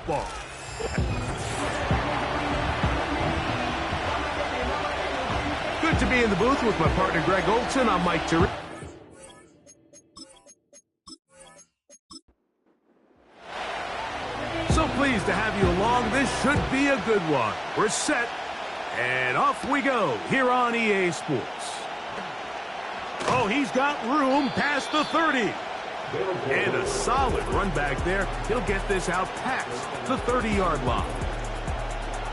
football. Good to be in the booth with my partner Greg Olson. I'm Mike Turri. So pleased to have you along. This should be a good one. We're set, and off we go here on EA Sports. Oh, he's got room past the 30. And a solid run back there. He'll get this out past the 30-yard line.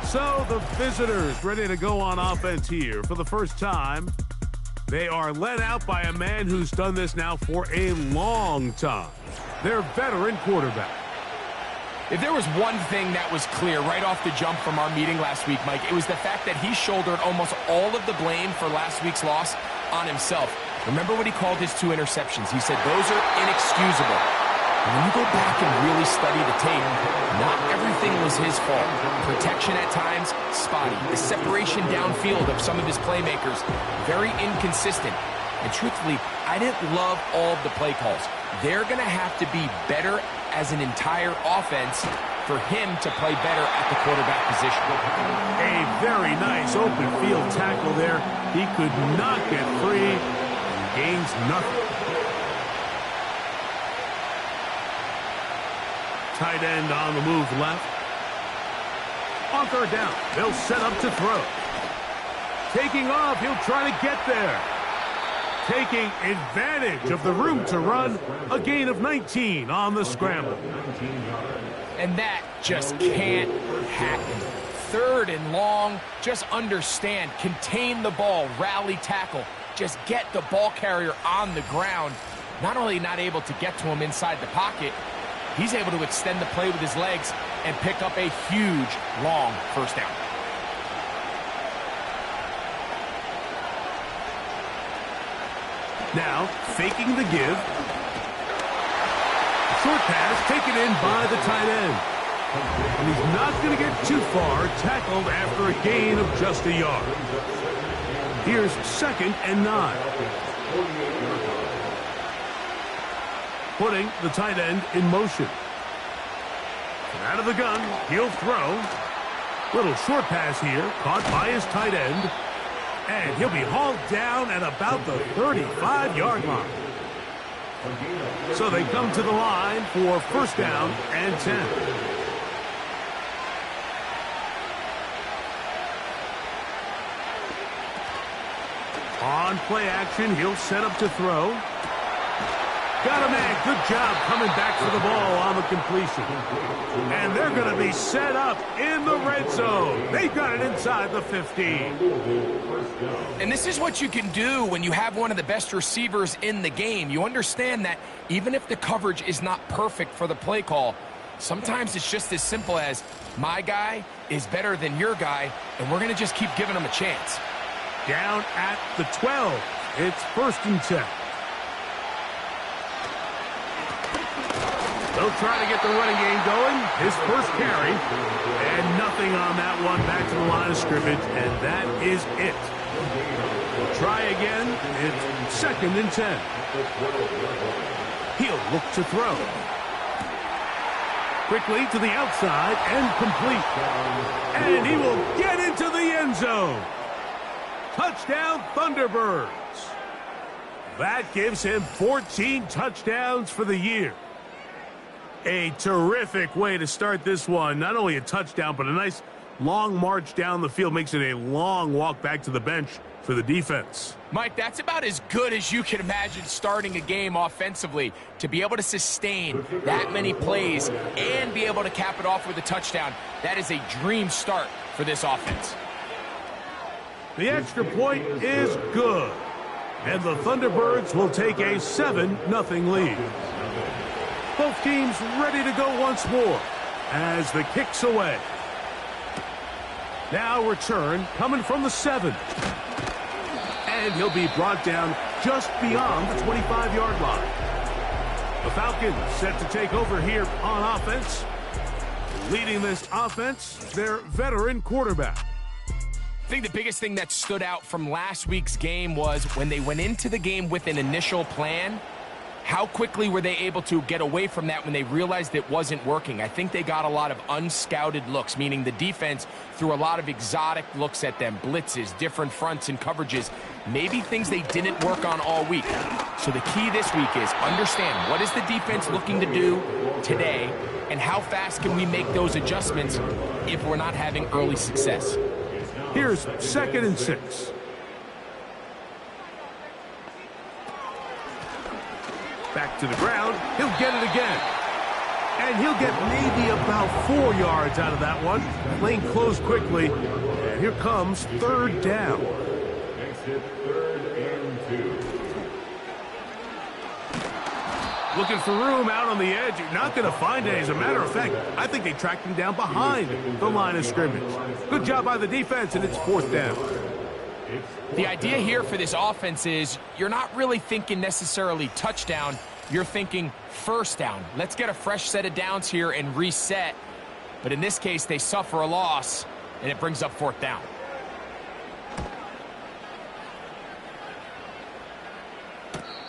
So the visitors ready to go on offense here for the first time. They are led out by a man who's done this now for a long time. Their veteran quarterback. If there was one thing that was clear right off the jump from our meeting last week, Mike, it was the fact that he shouldered almost all of the blame for last week's loss on himself. Remember when he called his 2 interceptions? He said those are inexcusable. And when you go back and really study the tape, not everything was his fault. Protection at times, spotty. The separation downfield of some of his playmakers, very inconsistent. And truthfully, I didn't love all of the play calls. They're going to have to be better as an entire offense for him to play better at the quarterback position. A very nice open field tackle there. He could not get free. Gains nothing. Tight end on the move left. On third down, they'll set up to throw. Taking off, he'll try to get there. Taking advantage of the room to run, a gain of 19 on the scramble. And that just can't happen. Third and long, just understand, contain the ball, rally tackle, just get the ball carrier on the ground. Not only not able to get to him inside the pocket, he's able to extend the play with his legs and pick up a huge, long first down. Now, faking the give. Short pass taken in by the tight end. And he's not going to get too far, tackled after a gain of just a yard. Here's 2nd and 9. Putting the tight end in motion. And out of the gun, he'll throw. Little short pass here, caught by his tight end. And he'll be hauled down at about the 35-yard line. So they come to the line for first down and 10. On play action, he'll set up to throw. Got a man. Good job coming back for the ball on the completion. And they're going to be set up in the red zone. They've got it inside the 15. And this is what you can do when you have one of the best receivers in the game. You understand that even if the coverage is not perfect for the play call, sometimes it's just as simple as my guy is better than your guy, and we're going to just keep giving him a chance. Down at the 12. It's 1st and 10. They'll try to get the running game going. His first carry. And nothing on that one. Back to the line of scrimmage. And that is it. We'll try again. It's 2nd and 10. He'll look to throw. Quickly to the outside and complete. And he will get into the end zone. Touchdown, Thunderbirds. That gives him 14 touchdowns for the year. A terrific way to start this one. Not only a touchdown, but a nice long march down the field. Makes it a long walk back to the bench for the defense. Mike, that's about as good as you can imagine starting a game offensively. To be able to sustain that many plays and be able to cap it off with a touchdown, that is a dream start for this offense. The extra point is good. And the Thunderbirds will take a 7-0 lead. Both teams ready to go once more as the kick's away. Now return coming from the 7. And he'll be brought down just beyond the 25-yard line. The Falcons set to take over here on offense. Leading this offense, their veteran quarterback. I think the biggest thing that stood out from last week's game was when they went into the game with an initial plan, How quickly were they able to get away from that when they realized it wasn't working? I think they got a lot of unscouted looks, meaning the defense threw a lot of exotic looks at them, blitzes, different fronts and coverages, maybe things they didn't work on all week. So the key this week is understand what is the defense looking to do today, and how fast can we make those adjustments if we're not having early success. Here's 2nd and 6. Back to the ground. He'll get it again. And he'll get maybe about 4 yards out of that one. Lane closed quickly. And here comes 3rd down. Next hit, 3rd and 2. Looking for room out on the edge. You're not going to find it. As a matter of fact, I think they tracked him down behind the line of scrimmage. Good job by the defense, and it's 4th down. The idea here for this offense is you're not really thinking necessarily touchdown. You're thinking 1st down. Let's get a fresh set of downs here and reset. But in this case, they suffer a loss, and it brings up 4th down.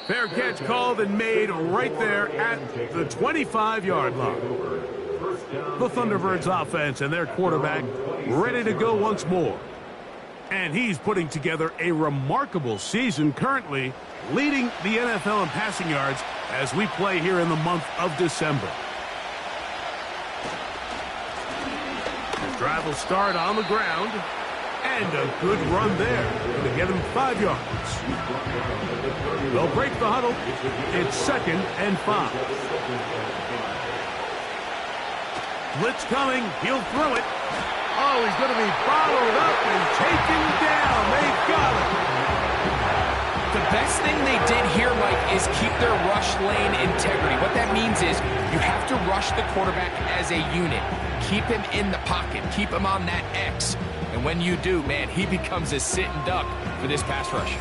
Fair catch called and made right there at the 25-yard line. The Thunderbirds offense and their quarterback ready to go once more. And he's putting together a remarkable season, currently leading the NFL in passing yards as we play here in the month of December. The drive will start on the ground, and a good run there to get him 5 yards. They'll break the huddle. It's 2nd and 5. Blitz coming. He'll throw it. Oh, he's going to be followed up and taken down. They got it. The best thing they did here, Mike, is keep their rush lane integrity. What that means is you have to rush the quarterback as a unit. Keep him in the pocket. Keep him on that X. And when you do, man, he becomes a sitting duck for this pass rush.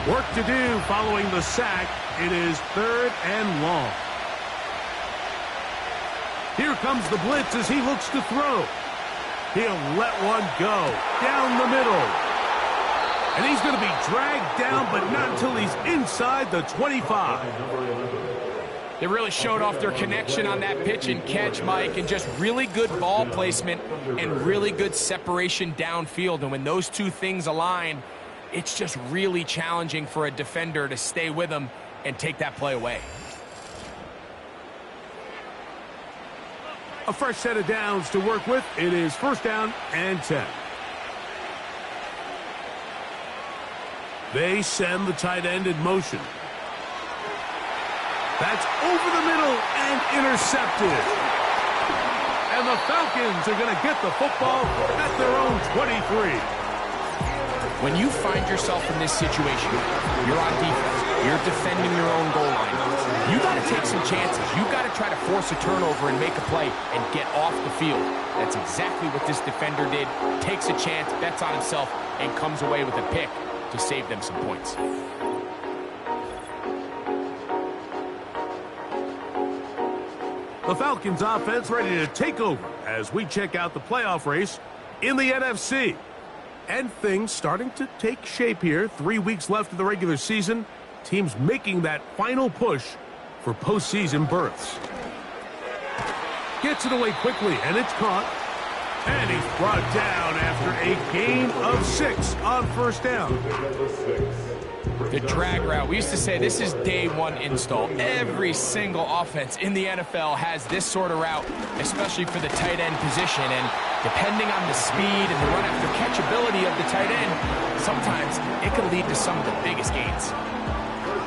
Work to do following the sack. It is 3rd and long. Here comes the blitz as he looks to throw. He'll let one go down the middle. And he's going to be dragged down, but not until he's inside the 25. They really showed off their connection on that pitch and catch, Mike, and just really good ball placement and really good separation downfield. And when those two things align, it's just really challenging for a defender to stay with them and take that play away. A fresh set of downs to work with. It is 1st down and 10. They send the tight end in motion. That's over the middle and intercepted. And the Falcons are going to get the football at their own 23. When you find yourself in this situation, you're on defense, you're defending your own goal line, you got to take some chances. You got to try to force a turnover and make a play and get off the field. That's exactly what this defender did. Takes a chance, bets on himself, and comes away with a pick to save them some points. The Falcons offense ready to take over as we check out the playoff race in the NFC. And things starting to take shape here. 3 weeks left of the regular season. Teams making that final push for postseason berths. Gets it away quickly, and it's caught. And he's brought down after a gain of 6 on 1st down. The drag route. We used to say this is day one install. Every single offense in the NFL has this sort of route, especially for the tight end position. And depending on the speed and the run after catchability of the tight end, sometimes it can lead to some of the biggest gains.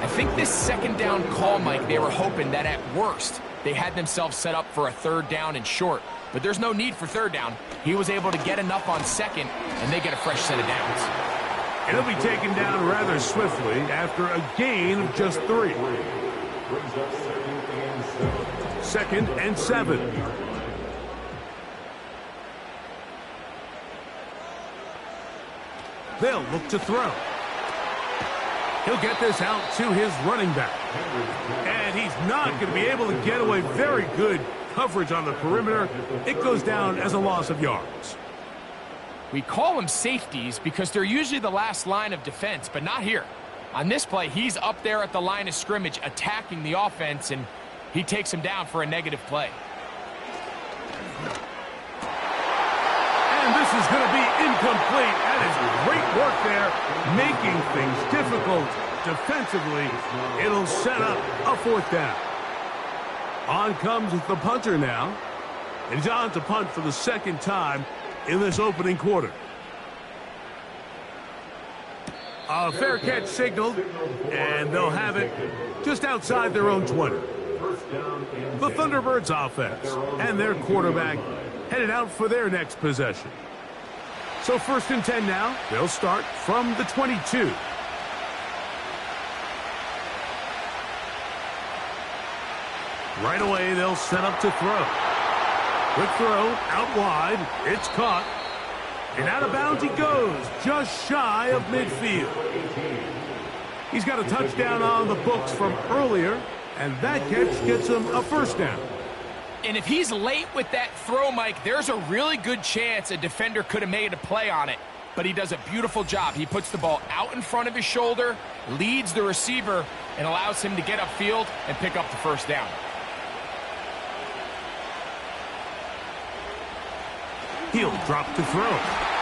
I think this 2nd down call, Mike, they were hoping that at worst they had themselves set up for a 3rd down and short. But there's no need for 3rd down. He was able to get enough on 2nd, and they get a fresh set of downs. And he'll be taken down rather swiftly after a gain of just 3. 2nd and 7. They'll look to throw. He'll get this out to his running back. And he's not going to be able to get away. Very good coverage on the perimeter. It goes down as a loss of yards. We call them safeties because they're usually the last line of defense, but not here. On this play, he's up there at the line of scrimmage attacking the offense, and he takes him down for a negative play. And this is going to be incomplete. That is great work there, making things difficult defensively. It'll set up a fourth down. On comes the punter now. And he's on to punt for the second time in this opening quarter. A fair catch signaled, and they'll have it just outside their own 20. The Thunderbirds offense and their quarterback headed out for their next possession. So 1st and 10 now. They'll start from the 22. Right away, they'll set up to throw. Quick throw, out wide. It's caught. And out of bounds he goes, just shy of midfield. He's got a touchdown on the books from earlier, and that catch gets him a first down. And if he's late with that throw, Mike, there's a really good chance a defender could have made a play on it. But he does a beautiful job. He puts the ball out in front of his shoulder, leads the receiver, and allows him to get upfield and pick up the first down. He'll drop to throw.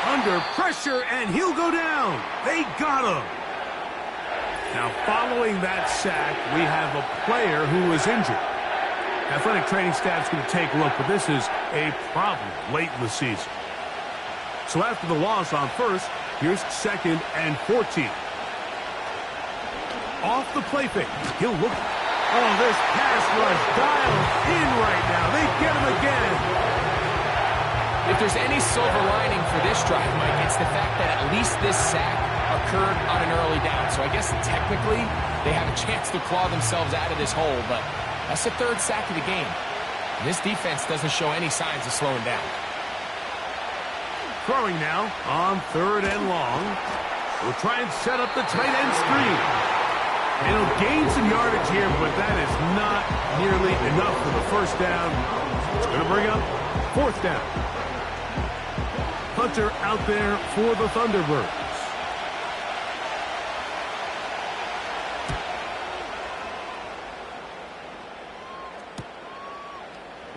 Under pressure, and he'll go down. They got him. Now, following that sack, we have a player who was injured. Athletic training staff's going to take a look, but this is a problem late in the season. So after the loss on first, here's 2nd and 14. Off the play fake. He'll look. Oh, this pass rush dialed in right now. They get him again. If there's any silver lining for this drive, Mike, it's the fact that at least this sack occurred on an early down. So I guess technically they have a chance to claw themselves out of this hole, but that's the 3rd sack of the game. And this defense doesn't show any signs of slowing down. Throwing now on 3rd and long. We'll try and set up the tight end screen. It'll gain some yardage here, but that is not nearly enough for the first down. It's going to bring up 4th down. Hunter out there for the Thunderbirds.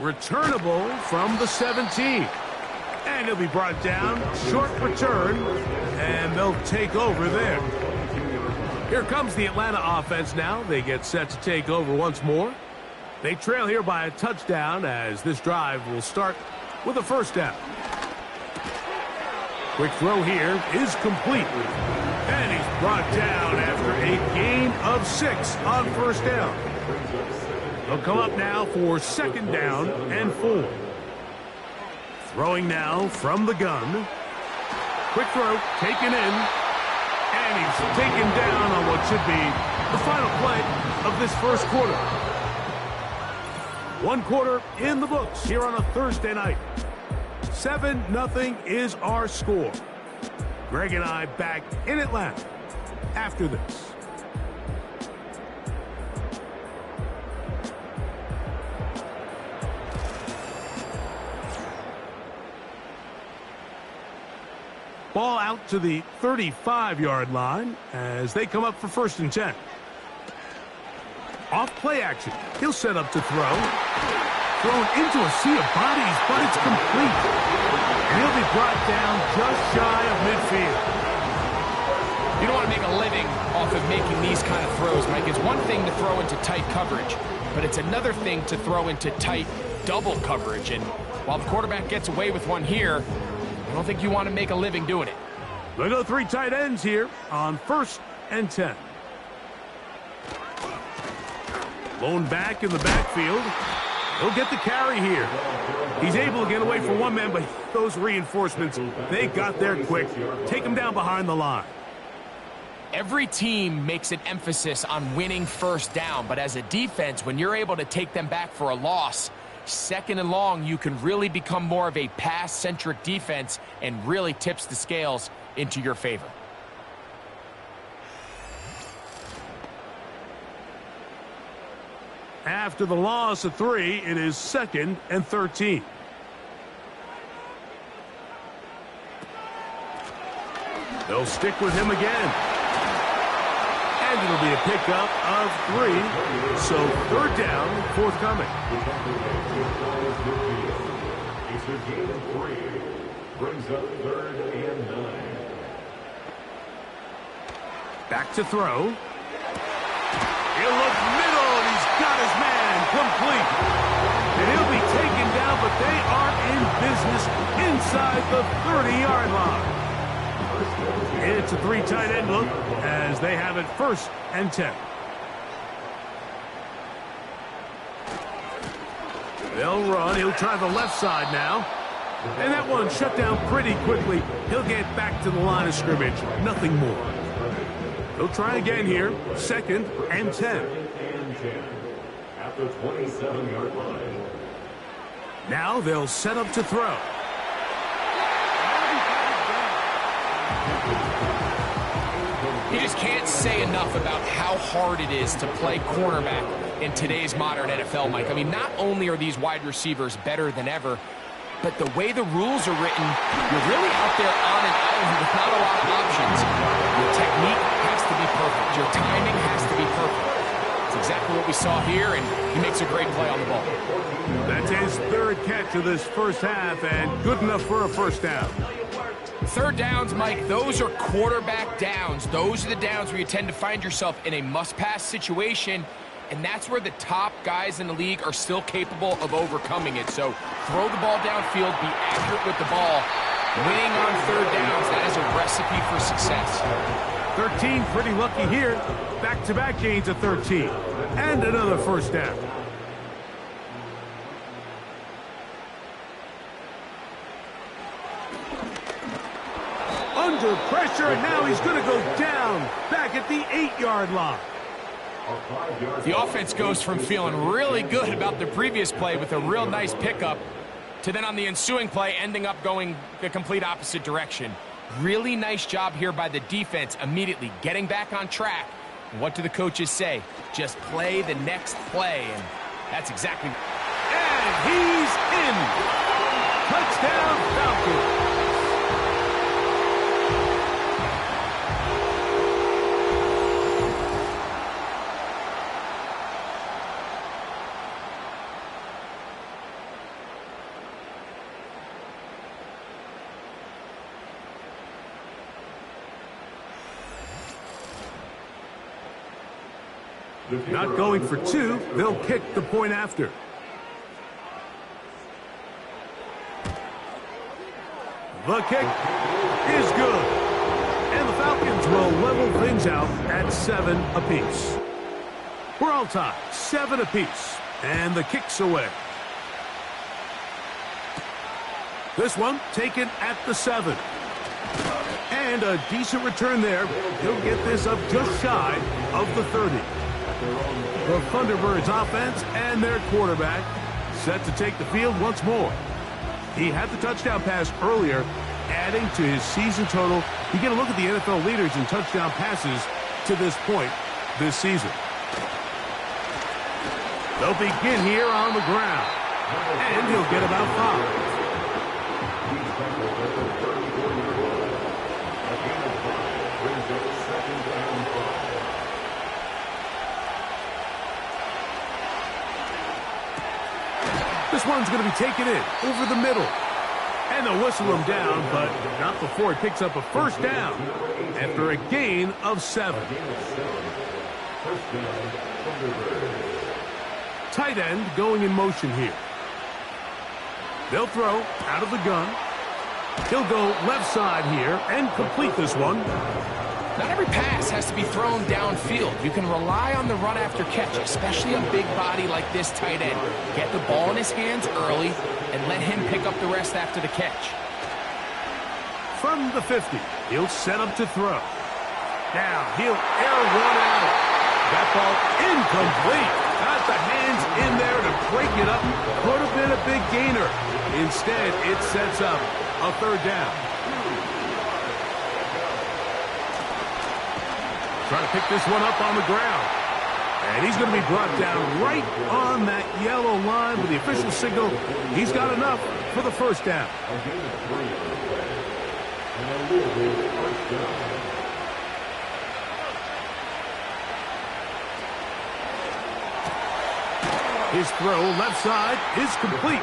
Returnable from the 17. And he'll be brought down. Short return. And they'll take over there. Here comes the Atlanta offense now. They get set to take over once more. They trail here by a touchdown as this drive will start with a first down. Quick throw here is complete. And he's brought down after a gain of 6 on first down. They'll come up now for 2nd down and 4. Throwing now from the gun. Quick throw taken in. And he's taken down on what should be the final play of this first quarter. 1 quarter in the books here on a Thursday night. 7-0 is our score. Greg and I back in Atlanta after this. Ball out to the 35-yard line as they come up for 1st and 10. Off play action. He'll set up to throw. Thrown into a sea of bodies, but it's complete. And he'll be brought down just shy of midfield. You don't want to make a living off of making these kind of throws, Mike. It's one thing to throw into tight coverage, but it's another thing to throw into tight double coverage. And while the quarterback gets away with one here, I don't think you want to make a living doing it. They'll go 3 tight ends here on 1st and 10. Blown back in the backfield. He'll get the carry here. He's able to get away from one man, but those reinforcements, they got there quick. Take him down behind the line. Every team makes an emphasis on winning first down, but as a defense, when you're able to take them back for a loss, 2nd and long, you can really become more of a pass-centric defense and really tips the scales into your favor. After the loss of 3, it is 2nd and 13. They'll stick with him again. And it'll be a pickup of 3. So third down, forthcoming. It's a gain of 3. Brings up 3rd and 9. Back to throw. He'll look middle, and he's got his man complete. And he'll be taken down, but they are in business inside the 30-yard line. It's a 3 tight end look as they have it 1st and 10. They'll run. He'll try the left side now. And that one shut down pretty quickly. He'll get back to the line of scrimmage. Nothing more. He'll try again here. 2nd and 10. At the 27-yard line. Now they'll set up to throw. You just can't say enough about how hard it is to play cornerback in today's modern NFL, Mike. I mean, not only are these wide receivers better than ever, but the way the rules are written, you're really out there on an island with not a lot of options. Your technique has to be perfect. Your timing has to be perfect. It's exactly what we saw here, and he makes a great play on the ball. That's his 3rd catch of this first half, and good enough for a first down. 3rd downs, Mike, those are quarterback downs. Those are the downs where you tend to find yourself in a must-pass situation, and that's where the top guys in the league are still capable of overcoming it. So throw the ball downfield, be accurate with the ball. Winning on 3rd downs, that is a recipe for success. 13, pretty lucky here. Back-to-back gains of 13. And another first down. Under pressure, and now he's going to go down back at the 8-yard line. The offense goes from feeling really good about the previous play with a real nice pickup to then on the ensuing play ending up going the complete opposite direction. Really nice job here by the defense immediately getting back on track. And what do the coaches say? Just play the next play, and that's exactly. And he's in. Touchdown, Falcons. Not going for 2. They'll kick the point after. The kick is good. And the Falcons will level things out at 7 apiece. We're all tied, 7 apiece. And the kick's away. This one taken at the 7. And a decent return there. He'll get this up just shy of the 30. The Thunderbirds offense and their quarterback set to take the field once more. He had the touchdown pass earlier, adding to his season total. You get a look at the NFL leaders in touchdown passes to this point this season. They'll begin here on the ground, and he'll get about 5. This one's going to be taken in over the middle. And they'll whistle him down, but not before he picks up a first down after a gain of 7. Tight end going in motion here. They'll throw out of the gun. He'll go left side here and complete this one. Not every pass has to be thrown downfield. You can rely on the run after catch, especially a big body like this tight end. Get the ball in his hands early and let him pick up the rest after the catch. From the 50, he'll set up to throw. Now he'll air one out. That ball incomplete. Got the hands in there to break it up. Could have been a big gainer. Instead, it sets up a 3rd down. Trying to pick this one up on the ground. And he's going to be brought down right on that yellow line with the official signal. He's got enough for the first down. His throw left side is complete.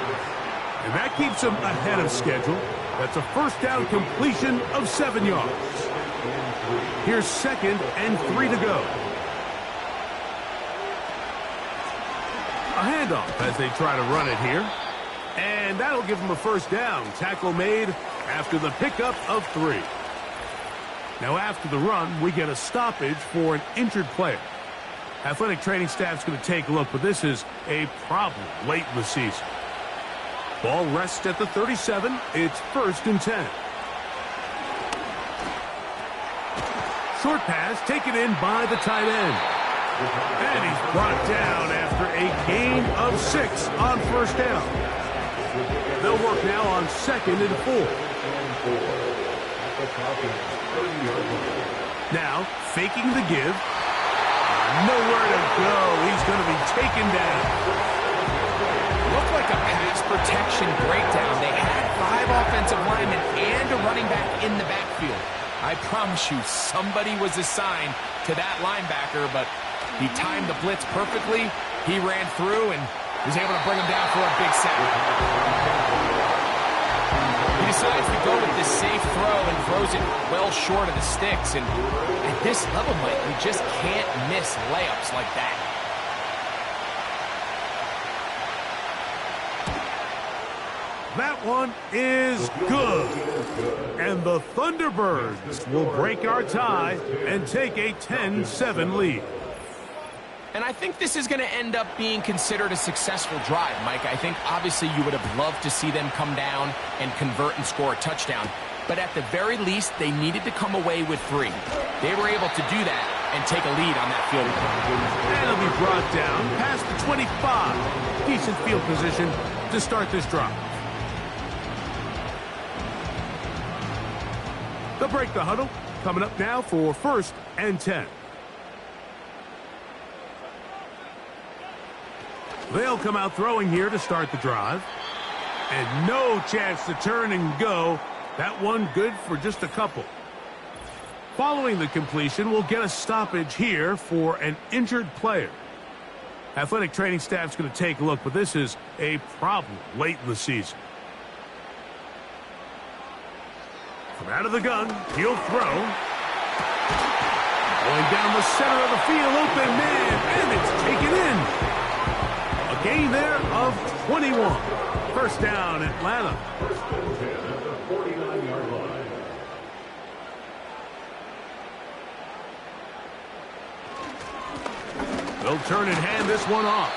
And that keeps him ahead of schedule. That's a first down completion of 7 yards. Here's 2nd and 3 to go. A handoff as they try to run it here. And that'll give him a first down. Tackle made after the pickup of 3. Now after the run, we get a stoppage for an injured player. Athletic training staff's going to take a look, but this is a problem late in the season. Ball rests at the 37. It's 1st and 10. Short pass taken in by the tight end. And he's brought down after a gain of 6 on first down. They'll work now on 2nd and 4. Now, faking the give. Nowhere to go. He's going to be taken down. Looked like a pass protection breakdown. They had 5 offensive linemen and a running back in the backfield. I promise you, somebody was assigned to that linebacker, but he timed the blitz perfectly. He ran through and was able to bring him down for a big sack. He decides to go with this safe throw and throws it well short of the sticks. And at this level, Mike, you just can't miss layups like that. That one is good. And the Thunderbirds will break our tie and take a 10-7 lead. And I think this is going to end up being considered a successful drive, Mike. I think obviously you would have loved to see them come down and convert and score a touchdown. But at the very least, they needed to come away with 3. They were able to do that and take a lead on that field goal. And it'll be brought down past the 25. Decent field position to start this drive. They'll break the huddle. Coming up now for 1st and 10. They'll come out throwing here to start the drive. And no chance to turn and go. That one good for just a couple. Following the completion, we'll get a stoppage here for an injured player. Athletic training staff's going to take a look, but this is a problem late in the season. From out of the gun, he'll throw. Going down the center of the field, open man, and it's taken in. A gain there of 21. First down, Atlanta. First and 10 at the 49-yard line. They'll turn and hand this one off.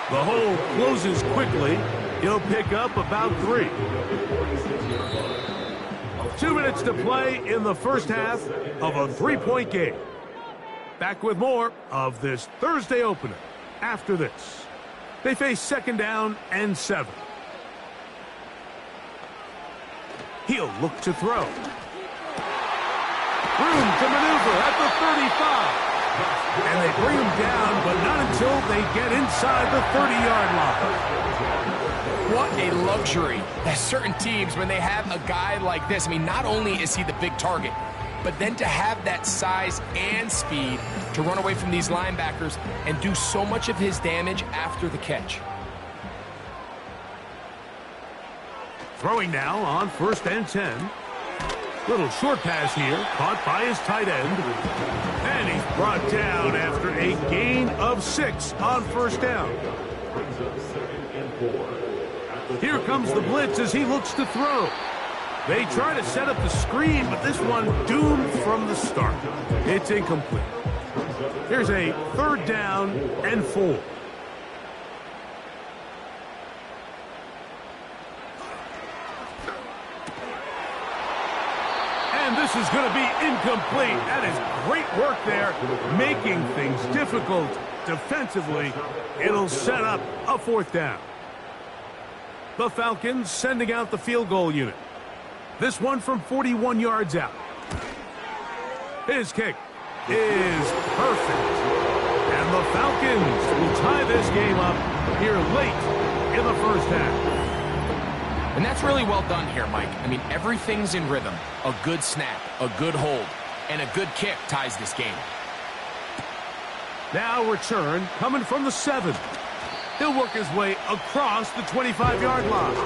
The hole closes quickly. He'll pick up about 3. 2 minutes to play in the first half of a 3-point game. Back with more of this Thursday opener after this. They face 2nd down and 7. He'll look to throw. Room to maneuver at the 35. And they bring him down, but not until they get inside the 30-yard line. What a luxury that certain teams, when they have a guy like this, I mean, not only is he the big target, but then to have that size and speed to run away from these linebackers and do so much of his damage after the catch. Throwing now on 1st and 10. Little short pass here, caught by his tight end. And he's brought down after a gain of 6 on first down. Here comes the blitz as he looks to throw. They try to set up the screen, but this one doomed from the start. It's incomplete. Here's a 3rd down and 4. And this is going to be incomplete. That is great work there, making things difficult defensively. It'll set up a 4th down. The Falcons sending out the field goal unit. This one from 41 yards out. His kick is perfect. And the Falcons will tie this game up here late in the first half. And that's really well done here, Mike. I mean, everything's in rhythm. A good snap, a good hold, and a good kick ties this game. Now return coming from the 7. He'll work his way across the 25-yard line.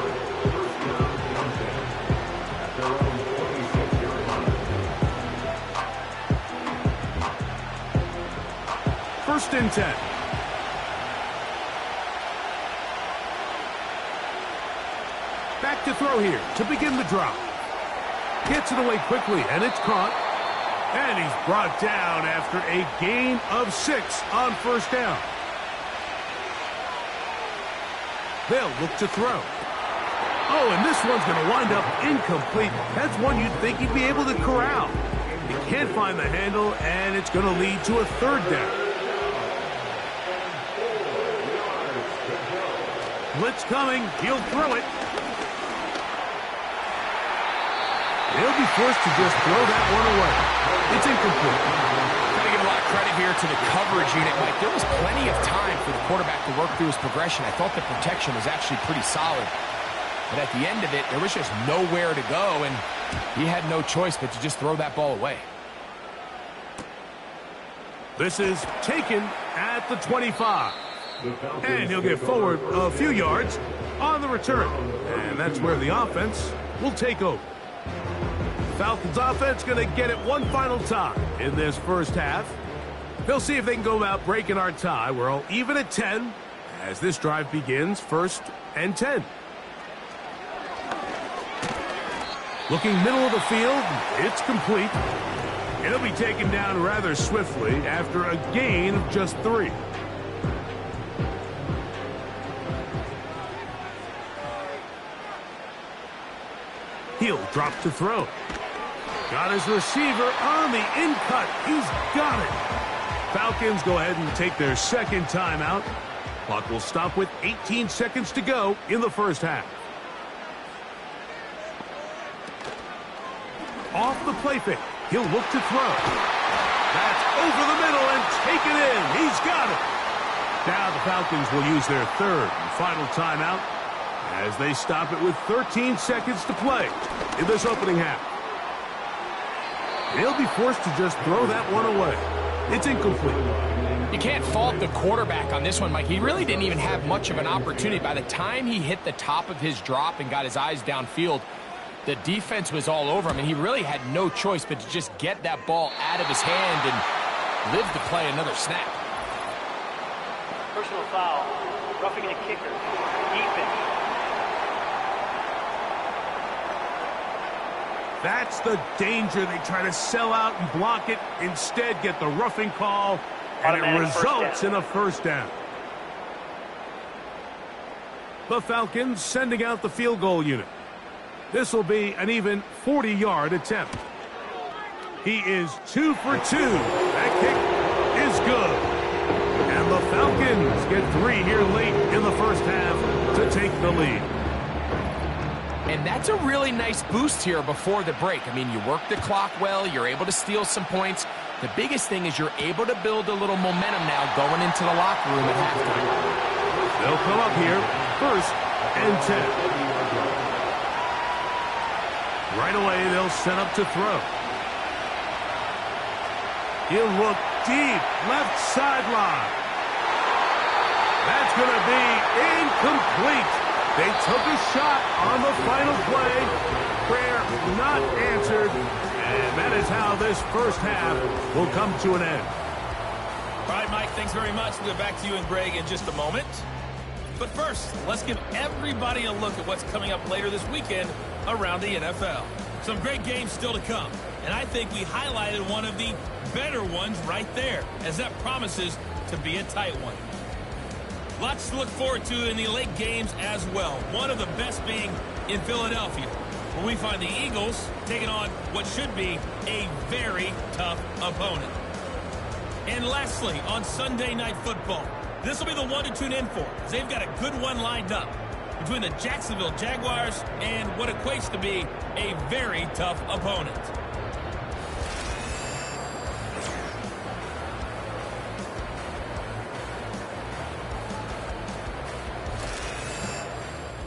First and 10. Back to throw here to begin the drive. Gets it away quickly, and it's caught. And he's brought down after a gain of 6 on first down. They'll look to throw. Oh, and this one's going to wind up incomplete. That's one you'd think he'd be able to corral. He can't find the handle, and it's going to lead to a third down. Blitz coming. He'll throw it. He'll be forced to just throw that one away. It's incomplete. Got to give a lot of credit here to the coverage unit, Mike. There was plenty of time for the quarterback to work through his progression. I thought the protection was actually pretty solid. But at the end of it, there was just nowhere to go, and he had no choice but to just throw that ball away. This is taken at the 25. And he'll get forward a few yards on the return. And that's where the offense will take over. Falcons offense going to get it one final time in this first half. They'll see if they can go about breaking our tie. We're all even at 10 as this drive begins. First and 10. Looking middle of the field, it's complete. It'll be taken down rather swiftly after a gain of just 3. He'll drop to throw. Got his receiver on the in-cut. He's got it. Falcons go ahead and take their second timeout. Clock will stop with 18 seconds to go in the first half. Off the play fake. He'll look to throw. That's over the middle and taken in. He's got it. Now the Falcons will use their third and final timeout as they stop it with 13 seconds to play in this opening half. They'll be forced to just throw that one away. It's incomplete. You can't fault the quarterback on this one, Mike. He really didn't even have much of an opportunity. By the time he hit the top of his drop and got his eyes downfield, the defense was all over him, and he really had no choice but to just get that ball out of his hand and live to play another snap. Personal foul. Roughing the kicker. Defense. That's the danger. They try to sell out and block it. Instead, get the roughing call, and it results in a first down. The Falcons sending out the field goal unit. This will be an even 40-yard attempt. He is 2 for 2. That kick is good. And the Falcons get 3 here late in the first half to take the lead. And that's a really nice boost here before the break. I mean, you work the clock well. You're able to steal some points. The biggest thing is you're able to build a little momentum now going into the locker room at halftime. They'll come up here, first and 10. Right away, they'll set up to throw. He'll look deep, left sideline. That's going to be incomplete. They took a shot on the final play. Prayer not answered. And that is how this first half will come to an end. All right, Mike, thanks very much. We'll get back to you and Greg in just a moment. But first, let's give everybody a look at what's coming up later this weekend around the NFL. Some great games still to come. And I think we highlighted one of the better ones right there, as that promises to be a tight one. Lots to look forward to in the late games as well. One of the best being in Philadelphia, where we find the Eagles taking on what should be a very tough opponent. And lastly, on Sunday Night Football, this will be the one to tune in for, as they've got a good one lined up between the Jacksonville Jaguars and what equates to be a very tough opponent.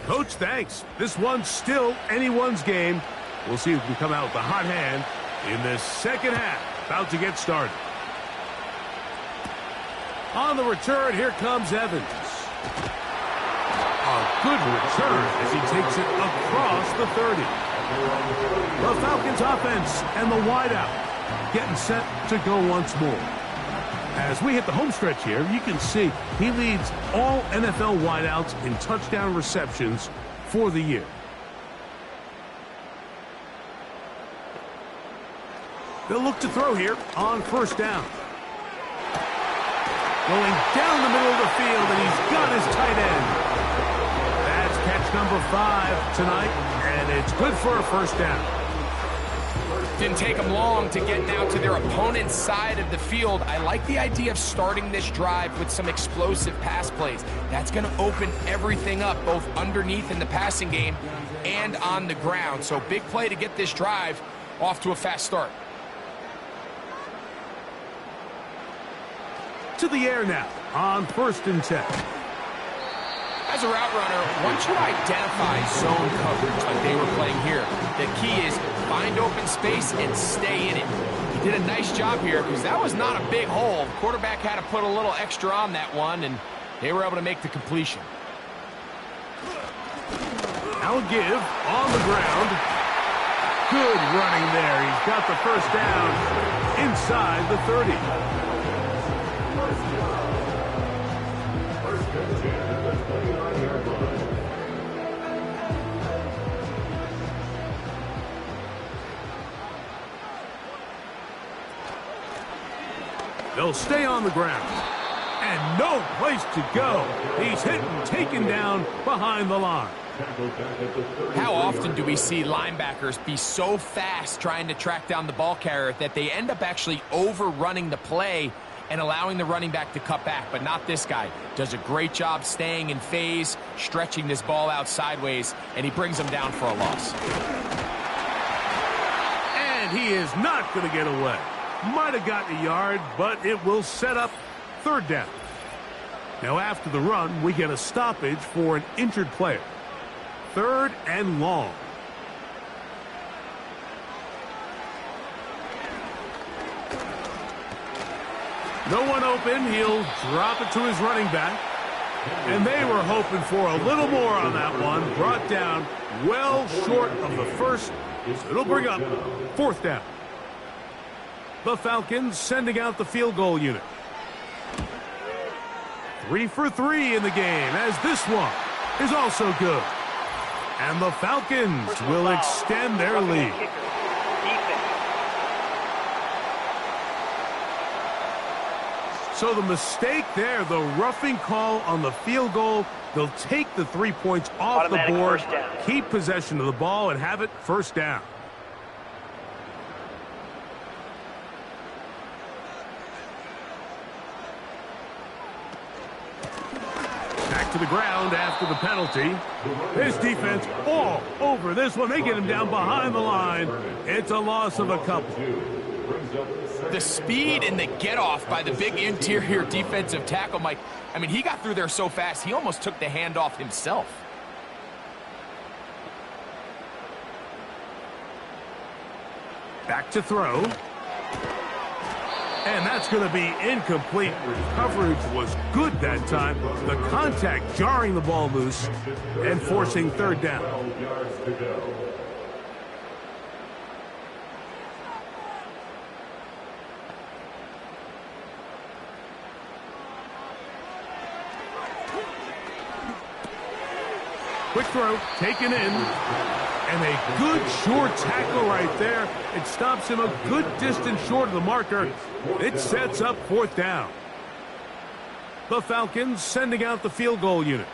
Coach, thanks. This one's still anyone's game. We'll see who can come out with the hot hand in this second half. About to get started. On the return, here comes Evans. good return as he takes it across the 30. The Falcons offense and the wideout getting set to go once more. As we hit the home stretch here, you can see he leads all NFL wideouts in touchdown receptions for the year. They'll look to throw here on first down. Going down the middle of the field, and he's got his tight end. That's catch number 5 tonight, and it's good for a first down. Didn't take them long to get now to their opponent's side of the field. I like the idea of starting this drive with some explosive pass plays. That's going to open everything up, both underneath in the passing game and on the ground. So big play to get this drive off to a fast start. To the air now on 1st and 10. As a route runner, once you identify zone coverage like they were playing here, the key is find open space and stay in it. He did a nice job here because that was not a big hole. The quarterback had to put a little extra on that one, and they were able to make the completion. Now give on the ground. Good running there. He's got the first down inside the 30. They'll stay on the ground. And no place to go. He's hit and taken down behind the line. How often do we see linebackers be so fast trying to track down the ball carrier that they end up actually overrunning the play and allowing the running back to cut back? But not this guy. Does a great job staying in phase, stretching this ball out sideways, and he brings them down for a loss. And he is not going to get away. Might have gotten a yard, but it will set up 3rd down. Now after the run, we get a stoppage for an injured player. 3rd and long. No one open. He'll drop it to his running back. And they were hoping for a little more on that one. Brought down well short of the first. So it'll bring up 4th down. The Falcons sending out the field goal unit. 3 for 3 in the game, as this one is also good. And the Falcons will extend their lead. So the mistake there, the roughing call on the field goal, they'll take the 3 points off the board, keep possession of the ball, and have it 1st down. To the ground after the penalty. His defense all over this one. They get him down behind the line. It's a loss of a couple. The speed and the get-off by the big interior defensive tackle, Mike. I mean, he got through there so fast, he almost took the handoff himself. Back to throw. And that's going to be incomplete. Coverage was good that time. The contact jarring the ball loose and forcing 3rd down. Quick throw, taken in. And a good short tackle right there. It stops him a good distance short of the marker. It sets up 4th down. The Falcons sending out the field goal unit.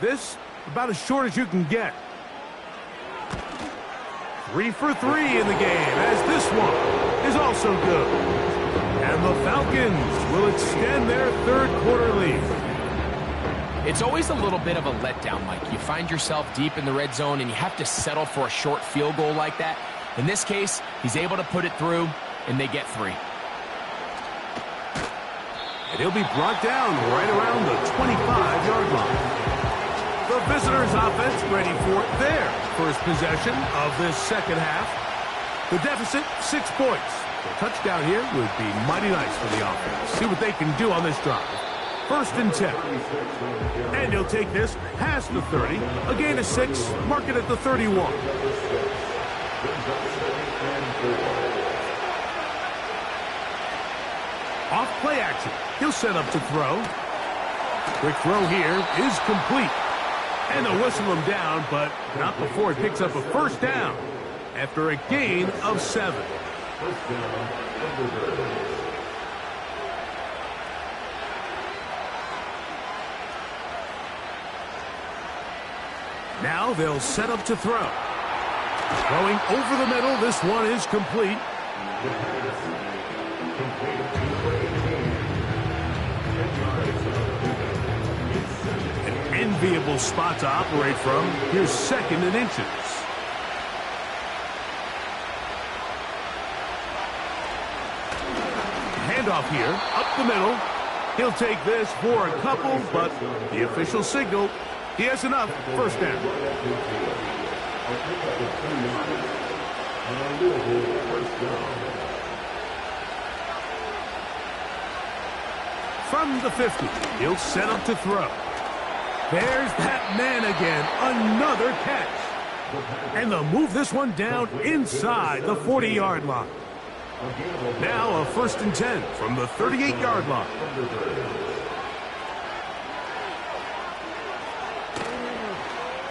This about as short as you can get. 3 for 3 in the game, as this one is also good. And the Falcons will extend their 3rd quarter lead. It's always a little bit of a letdown, Mike. You find yourself deep in the red zone and you have to settle for a short field goal like that. In this case, he's able to put it through, and they get 3. And he'll be brought down right around the 25-yard line. The visitors' offense ready for their first possession of this 2nd half. The deficit, 6 points. A touchdown here would be mighty nice for the offense. See what they can do on this drive. first and 10. And he'll take this past the 30, a gain of 6, mark it at the 31. Off play action. He'll set up to throw. Quick throw here is complete. And they'll whistle him down, but not before he picks up a first down after a gain of 7. Now they'll set up to throw. Throwing over the middle, this one is complete. An enviable spot to operate from. Here's second and inches. Handoff here, up the middle. He'll take this for a couple, but the official signal, he has enough. First down. From the 50, he'll set up to throw. There's that man again, another catch. And they'll move this one down inside the 40-yard line. Now a first and 10 from the 38-yard line.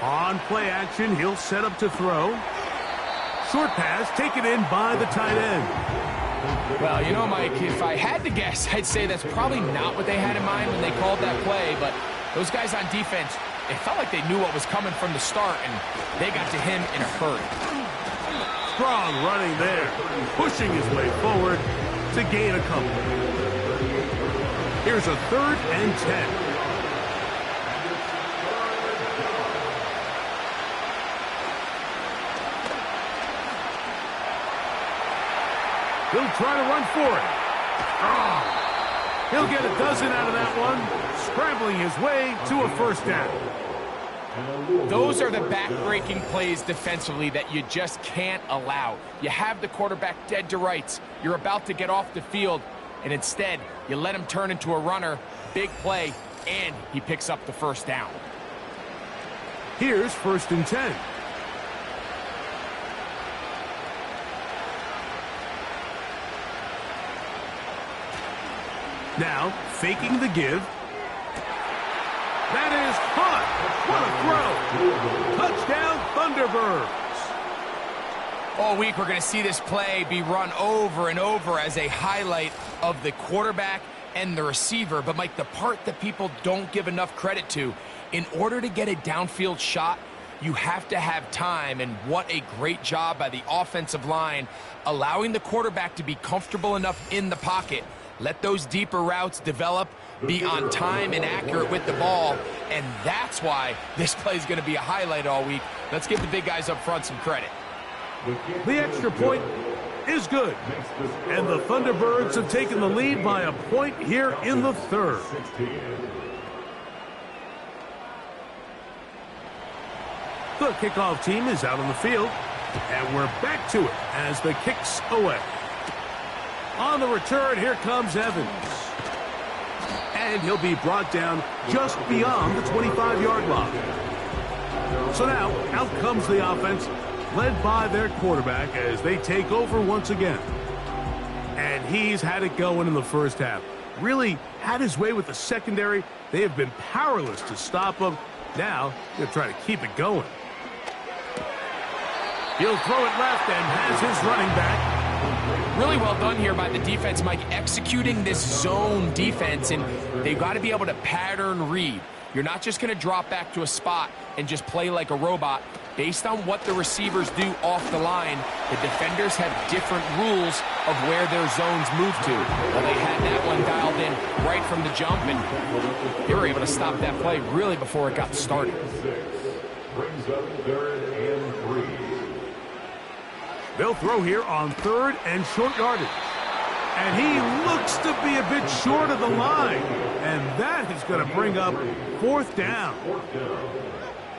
On play action, he'll set up to throw. Short pass taken in by the tight end. Well, you know, Mike, if I had to guess, I'd say that's probably not what they had in mind when they called that play, but those guys on defense, it felt like they knew what was coming from the start, and they got to him in a hurry. Strong running there, pushing his way forward to gain a couple. Here's a third and 10. He'll try to run for it. Oh, he'll get a dozen out of that one, scrambling his way to a first down. Those are the back-breaking plays defensively that you just can't allow. You have the quarterback dead to rights. You're about to get off the field, and instead, you let him turn into a runner, big play, and he picks up the first down. Here's first and 10. Now, faking the give. That is caught. What a throw. Touchdown, Thunderbirds. All week, we're going to see this play be run over and over as a highlight of the quarterback and the receiver. But, Mike, the part that people don't give enough credit to, in order to get a downfield shot, you have to have time, and what a great job by the offensive line, allowing the quarterback to be comfortable enough in the pocket. Let those deeper routes develop, be on time and accurate with the ball, and that's why this play is going to be a highlight all week. Let's give the big guys up front some credit. The extra point is good, and the Thunderbirds have taken the lead by a point here in the third. The kickoff team is out on the field, and we're back to it as the kick's away. On the return, here comes Evans. And he'll be brought down just beyond the 25-yard line. So now, out comes the offense, led by their quarterback as they take over once again. And he's had it going in the first half. Really had his way with the secondary. They have been powerless to stop him. Now, they'll try to keep it going. He'll throw it left and has his running back. Really well done here by the defense, Mike, executing this zone defense, and they've got to be able to pattern read. You're not just going to drop back to a spot and just play like a robot. Based on what the receivers do off the line, the defenders have different rules of where their zones move to. Well, they had that one dialed in right from the jump, and they were able to stop that play really before it got started. Brings up third and 3. They'll throw here on third and short yardage. And he looks to be a bit short of the line. And that is going to bring up fourth down.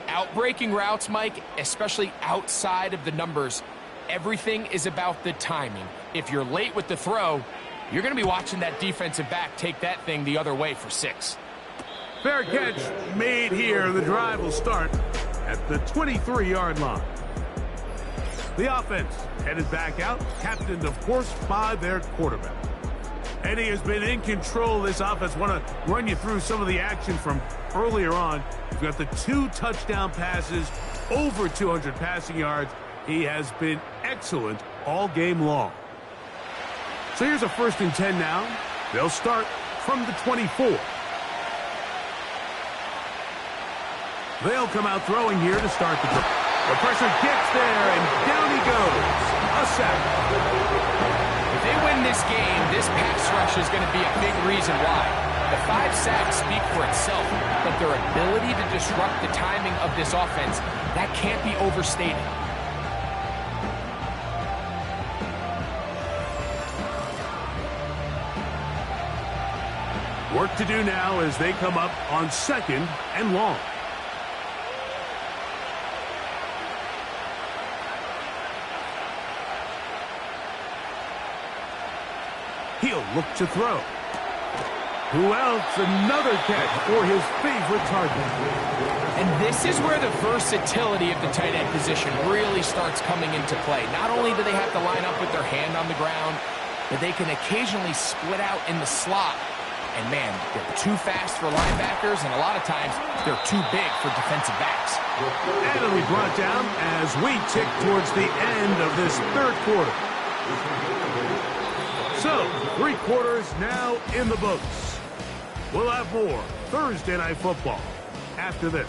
Outbreaking routes, Mike, especially outside of the numbers, everything is about the timing. If you're late with the throw, you're going to be watching that defensive back take that thing the other way for 6. Fair catch made here. The drive will start at the 23-yard line. The offense headed back out, captained, of course, by their quarterback. And he has been in control of this offense. Want to run you through some of the action from earlier on. You've got the 2 touchdown passes, over 200 passing yards. He has been excellent all game long. So here's a 1st and 10 now. They'll start from the 24. They'll come out throwing here to start the drive. The pressure gets there, and down he goes. A sack. If they win this game, this pass rush is going to be a big reason why. The 5 sacks speak for itself, but their ability to disrupt the timing of this offense, that can't be overstated. Work to do now as they come up on 2nd and long. He'll look to throw. Who else? Another catch for his favorite target. And this is where the versatility of the tight end position really starts coming into play. Not only do they have to line up with their hand on the ground, but they can occasionally split out in the slot. And man, they're too fast for linebackers, and a lot of times they're too big for defensive backs. And it'll be brought down as we tick towards the end of this 3rd quarter. So, 3 quarters now in the books. We'll have more Thursday Night Football after this.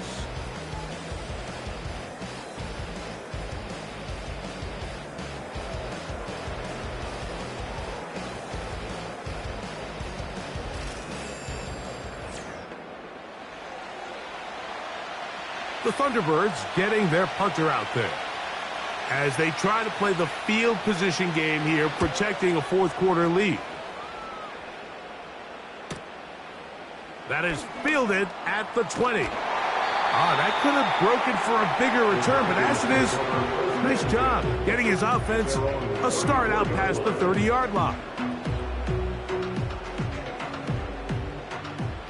The Thunderbirds getting their punter out there as they try to play the field position game here, protecting a 4th quarter lead. That is fielded at the 20. That could have broken for a bigger return, but as it is, nice job getting his offense a start out past the 30-yard line.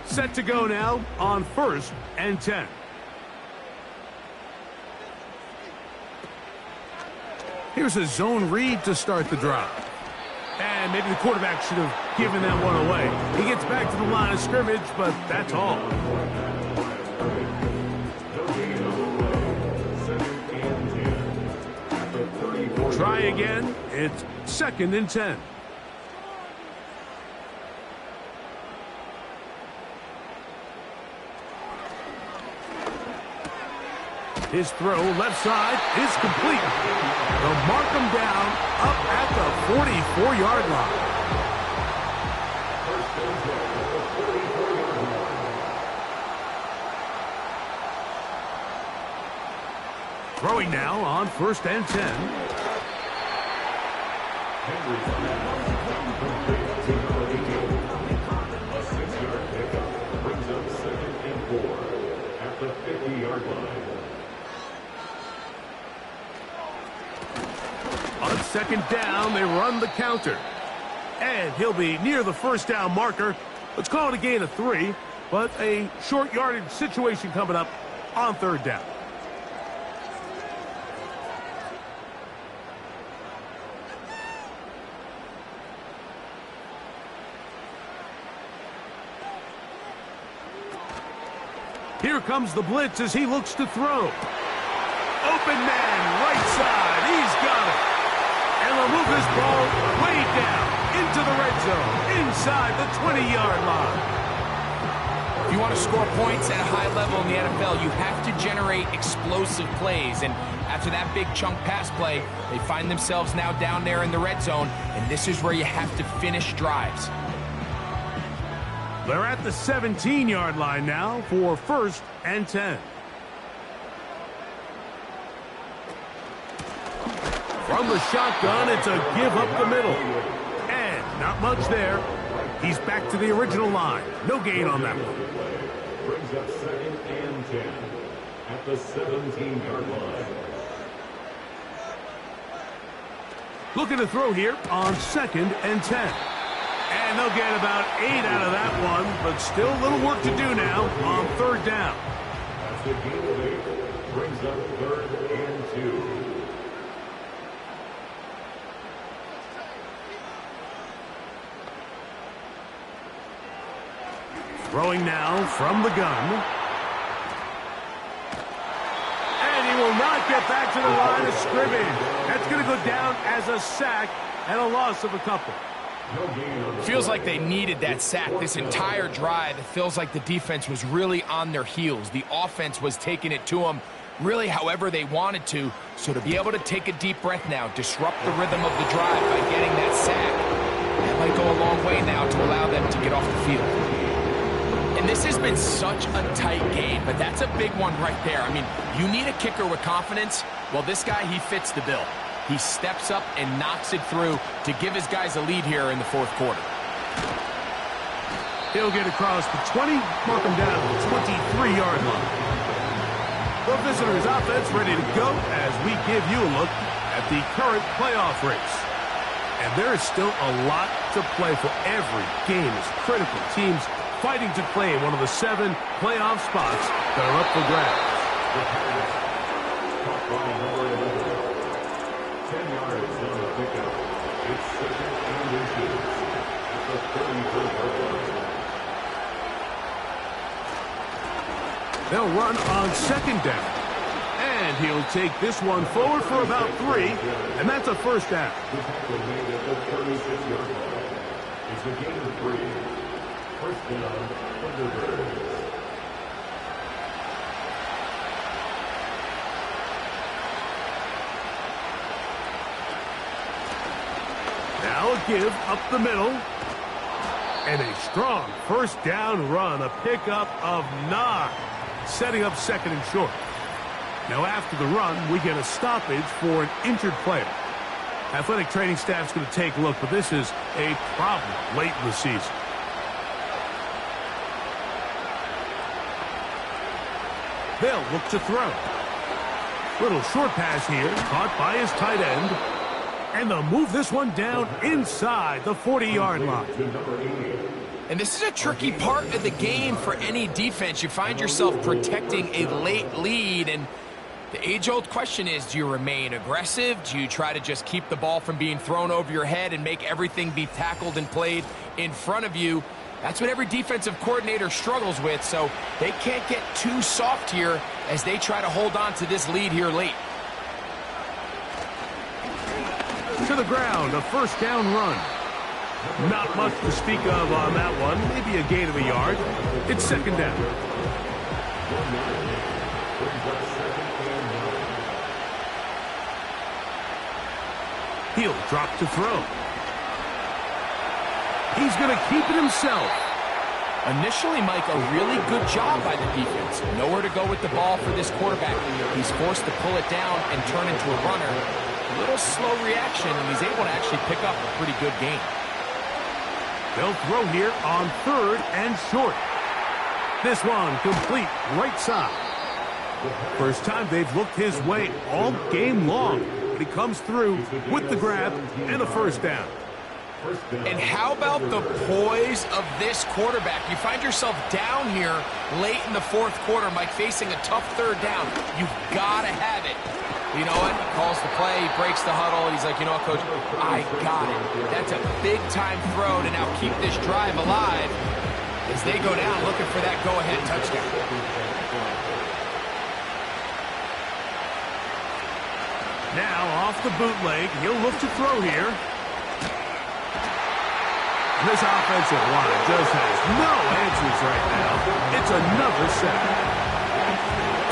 Set to go now on 1st and 10. Here's a zone read to start the drive. And maybe the quarterback should have given that one away. He gets back to the line of scrimmage, but that's all. Try again. It's 2nd and 10. His throw left side is complete. They'll mark him down up at the 44-yard line. Throwing now on 1st and 10. A 6-yard pickup brings up 2nd and 4 at the 50-yard line. On 2nd down, they run the counter. And he'll be near the 1st down marker. Let's call it a gain of 3, but a short yardage situation coming up on 3rd down. Here comes the blitz as he looks to throw. Open man, right side. He's got it. And they'll move this ball way down into the red zone, inside the 20-yard line. If you want to score points at a high level in the NFL, you have to generate explosive plays. And after that big chunk pass play, they find themselves now down there in the red zone. And this is where you have to finish drives. They're at the 17-yard line now for 1st and 10. From the shotgun, it's a give up the middle. And not much there. He's back to the original line. No gain on that one. Brings up 2nd and 10 at the 17-yard line. Looking to throw here on 2nd and 10. And they'll get about 8 out of that one, but still a little work to do now on third down. That's the gain of 8. Brings up 3rd and 2. Throwing now from the gun. And he will not get back to the line of scrimmage. That's going to go down as a sack and a loss of a couple. Feels like they needed that sack this entire drive. It feels like the defense was really on their heels. The offense was taking it to them really however they wanted to. So to be able to take a deep breath now, disrupt the rhythm of the drive by getting that sack, that might go a long way now to allow them to get off the field. And this has been such a tight game, but that's a big one right there. I mean, you need a kicker with confidence. Well, this guy, he fits the bill. He steps up and knocks it through to give his guys a lead here in the fourth quarter. He'll get across the 20, mark him down to the 23-yard line. The visitors' offense ready to go as we give you a look at the current playoff race. And there is still a lot to play for. Every game is critical. Teams fighting to claim one of the 7 playoff spots that are up for grabs. 10 yards on the pickup. It's 2nd and inches. At the 33rd yard line. They'll run on 2nd down. And he'll take this one forward for about 3, and that's a first down. The tackle made at the 36-yard line. It's a gain of 3. First down, Thunderbirds. Now a give up the middle. And a strong first down run, a pickup of 9, setting up 2nd and short. Now after the run, we get a stoppage for an injured player. Athletic training staff's going to take a look, but this is a problem late in the season. They'll look to throw. Little short pass here, caught by his tight end. And they'll move this one down inside the 40-yard line. And this is a tricky part of the game for any defense. You find yourself protecting a late lead, and the age-old question is, do you remain aggressive? Do you try to just keep the ball from being thrown over your head and make everything be tackled and played in front of you? That's what every defensive coordinator struggles with, so they can't get too soft here as they try to hold on to this lead here late. To the ground, a first down run. Not much to speak of on that one. Maybe a gain of a yard. It's 2nd down. He'll drop to throw. He's going to keep it himself. Initially, Mike, a really good job by the defense. Nowhere to go with the ball for this quarterback. He's forced to pull it down and turn into a runner. A little slow reaction, and he's able to actually pick up a pretty good gain. They'll throw here on 3rd and short. This one complete right side. First time they've looked his way all game long, but he comes through with the grab and a first down. And how about the poise of this quarterback? You find yourself down here late in the fourth quarter, Mike, facing a tough 3rd down. You've got to have it. You know what? He calls the play, he breaks the huddle, and he's like, you know what, Coach, I got it. That's a big-time throw to now keep this drive alive as they go down looking for that go-ahead touchdown. Now off the bootleg, he'll look to throw here. This offensive line just has no answers right now. It's another sack.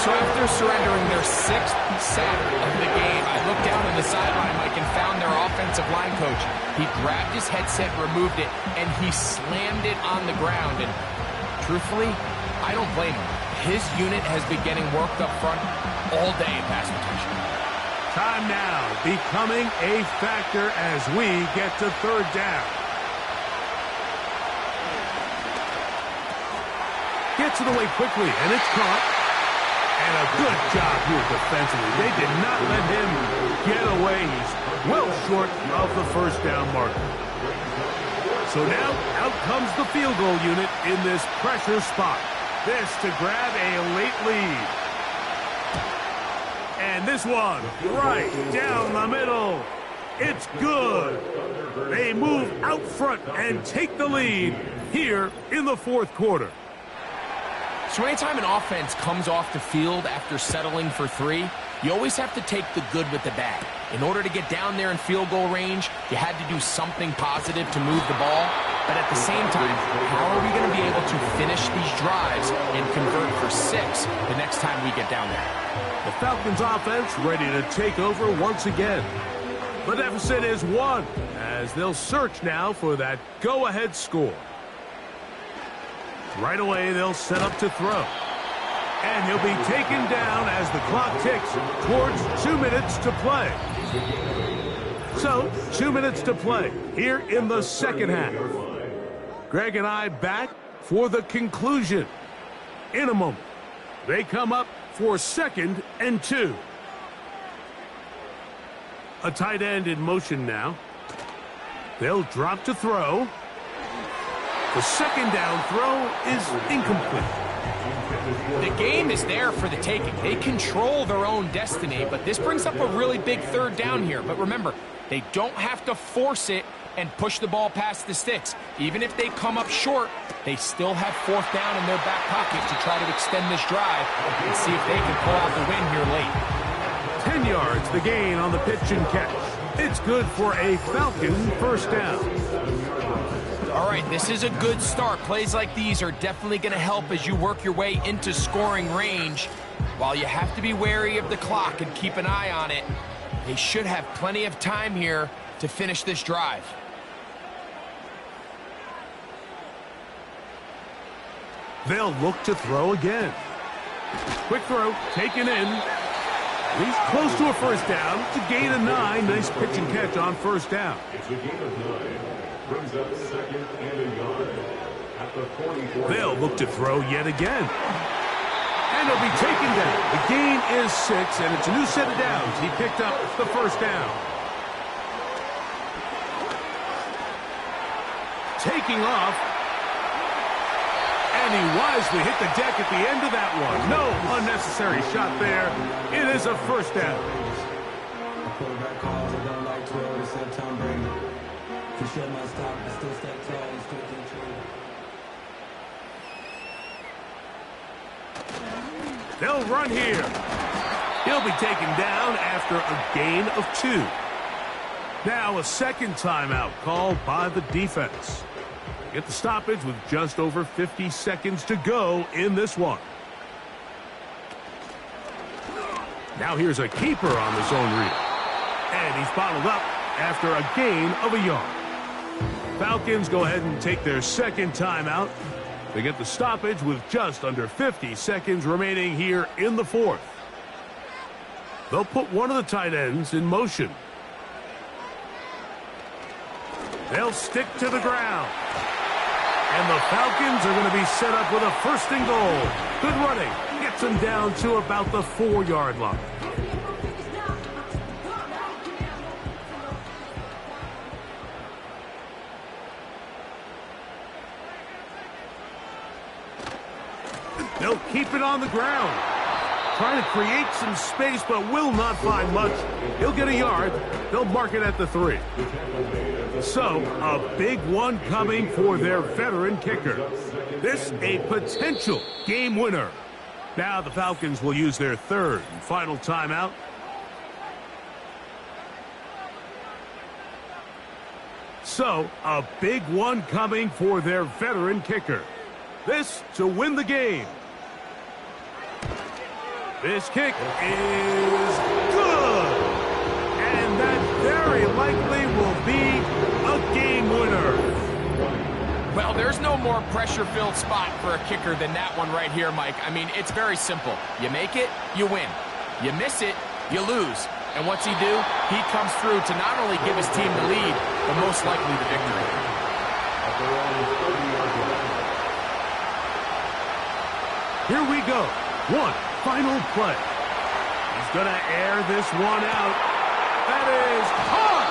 So after surrendering their 6th sack of the game, I looked down on the sideline, Mike, and found their offensive line coach. He grabbed his headset, removed it, and he slammed it on the ground. And truthfully, I don't blame him. His unit has been getting worked up front all day in pass protection. Time now becoming a factor as we get to 3rd down. Gets it away quickly, and it's caught. And a good job here defensively. They did not let him get away. He's well short of the first down marker. So now, out comes the field goal unit in this pressure spot. This to grab a late lead. And this one, right down the middle. It's good. They move out front and take the lead here in the fourth quarter. So anytime an offense comes off the field after settling for three, you always have to take the good with the bad. In order to get down there in field goal range, you had to do something positive to move the ball. But at the same time, how are we going to be able to finish these drives and convert for 6 the next time we get down there? The Falcons offense ready to take over once again. The deficit is 1 as they'll search now for that go-ahead score. Right away, they'll set up to throw. And he'll be taken down as the clock ticks towards 2 minutes to play. So, 2 minutes to play here in the second half. Greg and I back for the conclusion. In a moment, they come up for 2nd and 2. A tight end in motion now. They'll drop to throw. The second down throw is incomplete. The game is there for the taking. They control their own destiny, but this brings up a really big third down here. But remember, they don't have to force it and push the ball past the sticks. Even if they come up short, they still have 4th down in their back pocket to try to extend this drive and see if they can pull out the win here late. 10 yards the gain on the pitch and catch. It's good for a Falcon first down. All right, this is a good start. Plays like these are definitely going to help as you work your way into scoring range. While you have to be wary of the clock and keep an eye on it, they should have plenty of time here to finish this drive. They'll look to throw again. Quick throw, taken in. He's close to a first down. It's a gain of 9. Nice pitch and catch on first down. It's a gain of 9. Brings up 2nd and a yard at the 44. They'll look to throw yet again. And he'll be taken down. The gain is 6, and it's a new set of downs. He picked up the first down. Taking off. And he wisely hit the deck at the end of that one. No unnecessary shot there. It is a first down. They'll run here. He'll be taken down after a gain of 2. Now a second timeout called by the defense. Get the stoppage with just over 50 seconds to go in this one. Now here's a keeper on the zone read. And he's bottled up after a gain of a yard. Falcons go ahead and take their second timeout. They get the stoppage with just under 50 seconds remaining here in the fourth. They'll put one of the tight ends in motion. They'll stick to the ground. And the Falcons are going to be set up with a 1st and goal. Good running. Gets them down to about the 4-yard line. They'll keep it on the ground. Trying to create some space, but will not find much. He'll get a yard. They'll mark it at the 3. So, a big one coming for their veteran kicker. This a potential game winner. Now the Falcons will use their 3rd and final timeout. So, a big one coming for their veteran kicker. This to win the game. This kick is good. And that very likely will be a game winner. Well, there's no more pressure-filled spot for a kicker than that one right here, Mike. I mean, it's very simple. You make it, you win. You miss it, you lose. And what's he do? He comes through to not only give his team the lead, but most likely the victory. Here we go. One final play. He's going to air this one out. That is caught.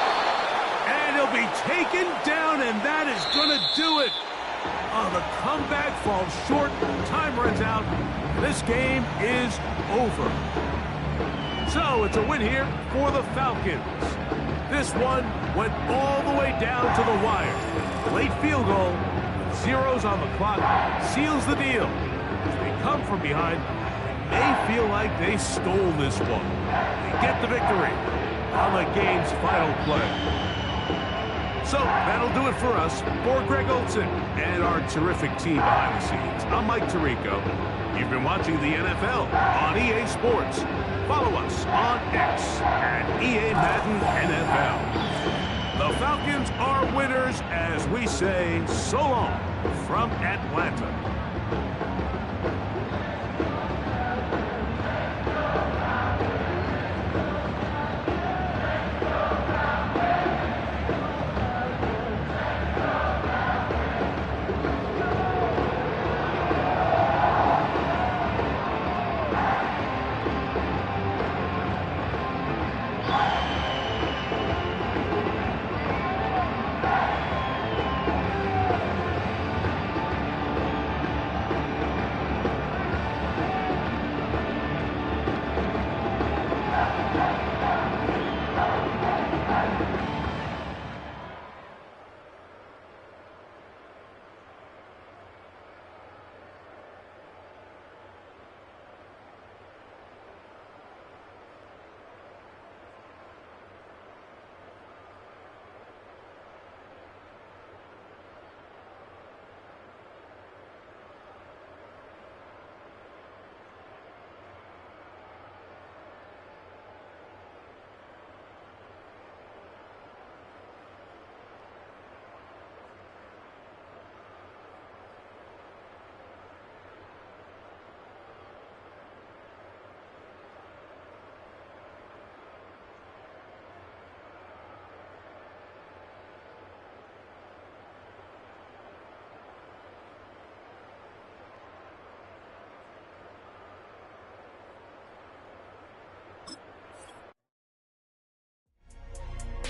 And And he'll be taken down, and that is going to do it. Oh, the comeback falls short. Time runs out. This game is over. So it's a win here for the Falcons. This one went all the way down to the wire. Late field goal, zeros on the clock, seals the deal. As they come from behind, they feel like they stole this one. They get the victory on the game's final play. So that'll do it for us. For Greg Olson and our terrific team behind the scenes, I'm Mike Tirico. You've been watching the NFL on EA Sports. Follow us on X at EA Madden NFL. The Falcons are winners as we say so long from Atlanta.